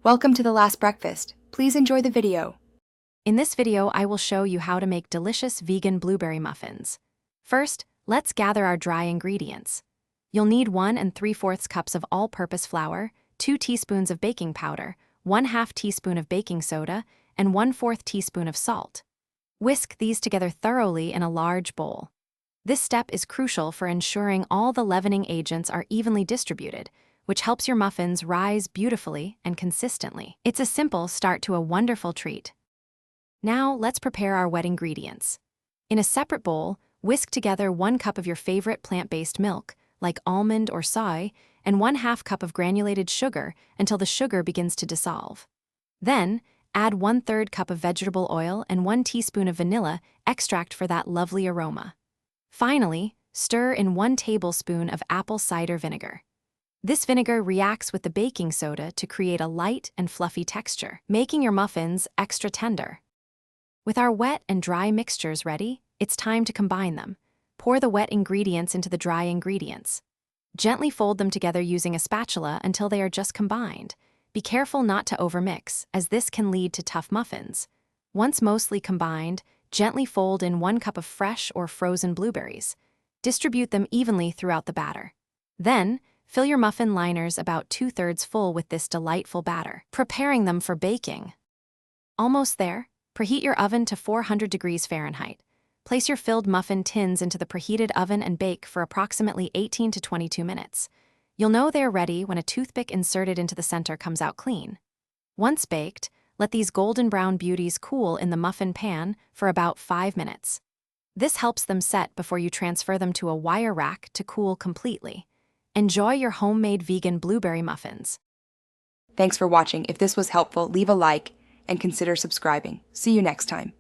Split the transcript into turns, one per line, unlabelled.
Welcome to the last breakfast. Please enjoy the video.
In this video, I will show you how to make delicious vegan blueberry muffins. First, let's gather our dry ingredients. You'll need 1 3/4 cups of all-purpose flour, 2 teaspoons of baking powder, 1/2 teaspoon of baking soda, and 1/4 teaspoon of salt. Whisk these together thoroughly in a large bowl. This step is crucial for ensuring all the leavening agents are evenly distributed, which helps your muffins rise beautifully and consistently. It's a simple start to a wonderful treat. Now, let's prepare our wet ingredients. In a separate bowl, whisk together 1 cup of your favorite plant-based milk, like almond or soy, and 1/2 cup of granulated sugar until the sugar begins to dissolve. Then, add 1/3 cup of vegetable oil and 1 teaspoon of vanilla extract for that lovely aroma. Finally, stir in 1 tablespoon of apple cider vinegar. This vinegar reacts with the baking soda to create a light and fluffy texture, making your muffins extra tender. With our wet and dry mixtures ready, it's time to combine them. Pour the wet ingredients into the dry ingredients. Gently fold them together using a spatula until they are just combined. Be careful not to overmix, as this can lead to tough muffins. Once mostly combined, gently fold in 1 cup of fresh or frozen blueberries. Distribute them evenly throughout the batter. Then, fill your muffin liners about 2/3 full with this delightful batter, preparing them for baking. Almost there, preheat your oven to 400 degrees Fahrenheit. Place your filled muffin tins into the preheated oven and bake for approximately 18 to 22 minutes. You'll know they're ready when a toothpick inserted into the center comes out clean. Once baked, let these golden brown beauties cool in the muffin pan for about 5 minutes. This helps them set before you transfer them to a wire rack to cool completely. Enjoy your homemade vegan blueberry muffins.
Thanks for watching. If this was helpful, leave a like and consider subscribing. See you next time.